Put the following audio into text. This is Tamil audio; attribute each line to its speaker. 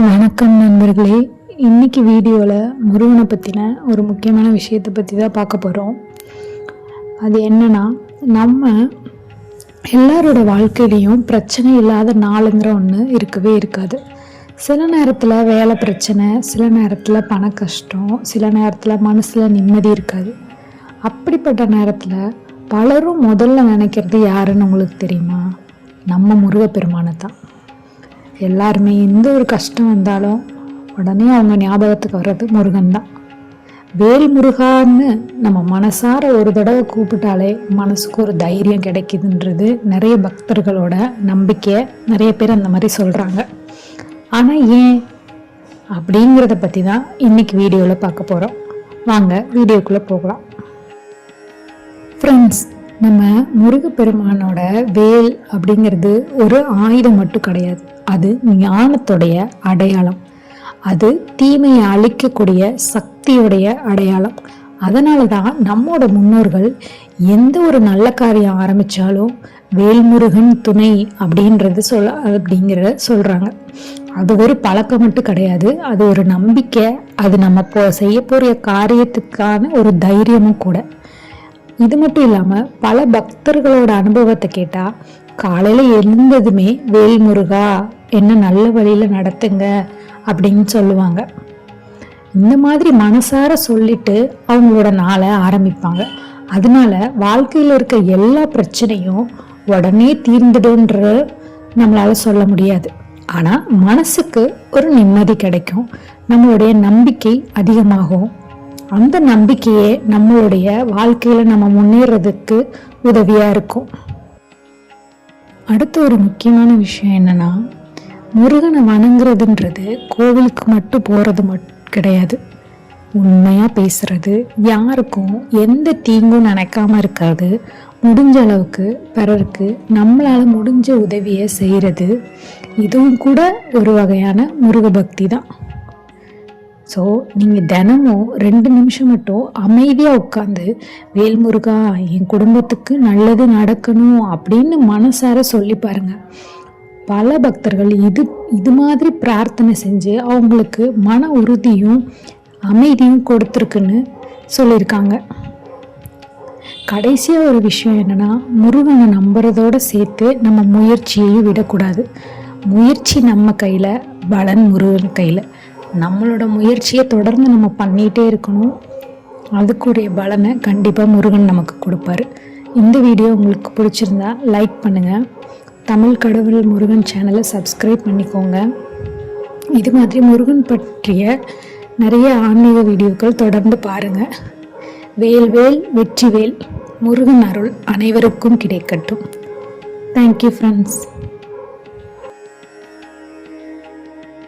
Speaker 1: வணக்கம் நண்பர்களே. இன்னைக்கு வீடியோவில் முருகனை பற்றின ஒரு முக்கியமான விஷயத்தை பற்றி தான் பார்க்க போகிறோம். அது என்னன்னா, நம்ம எல்லாரோட வாழ்க்கையிலையும் பிரச்சனை இல்லாத நாளுங்கிற ஒன்று இருக்கவே இருக்காது. சில நேரத்தில் வேலை பிரச்சனை, சில நேரத்தில் பண கஷ்டம், சில நேரத்தில் மனசில் நிம்மதி இருக்காது. அப்படிப்பட்ட நேரத்தில் பலரும் முதல்ல நினைக்கிறது யாருன்னு உங்களுக்கு தெரியுமா? நம்ம முருகப்பெருமானை தான். எல்லாருமே எந்த ஒரு கஷ்டம் வந்தாலும் உடனே அவங்க ஞாபகத்துக்கு வர்றது முருகன் தான். வேல் முருகான்னு நம்ம மனசார ஒரு தடவை கூப்பிட்டாலே மனசுக்கு ஒரு தைரியம் கிடைக்குதுன்றது நிறைய பக்தர்களோட நம்பிக்கை. நிறைய பேர் அந்த மாதிரி சொல்கிறாங்க. ஆனால் ஏன் அப்படிங்கிறத பற்றி தான் இன்னைக்கு வீடியோவில் பார்க்க போகிறோம். வாங்க வீடியோக்குள்ளே போகலாம். ஃப்ரெண்ட்ஸ், நம்ம முருகப்பெருமானோட வேல் அப்படிங்கிறது ஒரு ஆயுதம் மட்டும் கிடையாது. அது ஞானத்துடைய அடையாளம். அது தீமையை அழிக்கக்கூடிய சக்தியுடைய அடையாளம். அதனால தான் நம்மோட முன்னோர்கள் எந்த ஒரு நல்ல காரியம் ஆரம்பித்தாலும் வேல்முருகன் துணை அப்படிங்கிறத சொல்கிறாங்க. அது ஒரு பழக்கம் மட்டும் கிடையாது, அது ஒரு நம்பிக்கை. அது நம்ம செய்ய போகிற காரியத்துக்கான ஒரு தைரியமும் கூட. இது மட்டும் இல்லாமல் பல பக்தர்களோட அனுபவத்தை கேட்டால் காலையில் எழுந்ததுமே வேல்முருகா என்ன நல்ல வழியில் நடத்துங்க அப்படின்னு சொல்லுவாங்க. இந்த மாதிரி மனசார சொல்லிட்டு அவங்களோட நாளை ஆரம்பிப்பாங்க. அதனால வாழ்க்கையில் இருக்க எல்லா பிரச்சனையும் உடனே தீர்ந்துடுன்ற நம்மளால சொல்ல முடியாது. ஆனால் மனசுக்கு ஒரு நிம்மதி கிடைக்கும், நம்மளுடைய நம்பிக்கை அதிகமாகும். அந்த நம்பிக்கையே நம்மளுடைய வாழ்க்கையில் நம்ம முன்னேறதுக்கு உதவியாக இருக்கும். அடுத்த ஒரு முக்கியமான விஷயம் என்னன்னா, முருகனை வணங்குறதுன்றது கோவிலுக்கு மட்டும் போகிறது கிடையாது. உண்மையாக பேசுறது, யாருக்கும் எந்த தீங்கும் நினைக்காம இருக்காது, முடிஞ்ச அளவுக்கு பிறருக்கு நம்மளால் முடிஞ்ச உதவியை செய்கிறது, இதுவும் கூட ஒரு வகையான முருக பக்தி தான். ஸோ நீங்கள் தினமும் 2 நிமிஷம் மட்டும் அமைதியாக உட்காந்து வேல்முருகா என் குடும்பத்துக்கு நல்லது நடக்கணும் அப்படின்னு மனசார சொல்லி பாருங்க. பல பக்தர்கள் இது மாதிரி பிரார்த்தனை செஞ்சு அவங்களுக்கு மன உறுதியும் அமைதியும் கொடுத்துருக்குன்னு சொல்லியிருக்காங்க. கடைசியாக ஒரு விஷயம் என்னன்னா, முருகனை நம்புறதோடு சேர்த்து நம்ம முயற்சியையும் விடக்கூடாது. முயற்சி நம்ம கையில், பலன் முருகன் கையில். நம்மளோட முயற்சியை தொடர்ந்து நம்ம பண்ணிகிட்டே இருக்கணும். அதுக்குரிய பலனை கண்டிப்பாக முருகன் நமக்கு கொடுப்பாரு. இந்த வீடியோ உங்களுக்கு பிடிச்சிருந்தா லைக் பண்ணுங்கள். தமிழ் கடவுள் முருகன் சேனலை சப்ஸ்கிரைப் பண்ணிக்கோங்க. இது மாதிரி முருகன் பற்றிய நிறைய ஆன்மீக வீடியோக்கள் தொடர்ந்து பாருங்கள். வேல் வெற்றி வேல். முருகன் அருள் அனைவருக்கும் கிடைக்கட்டும். Thank you friends.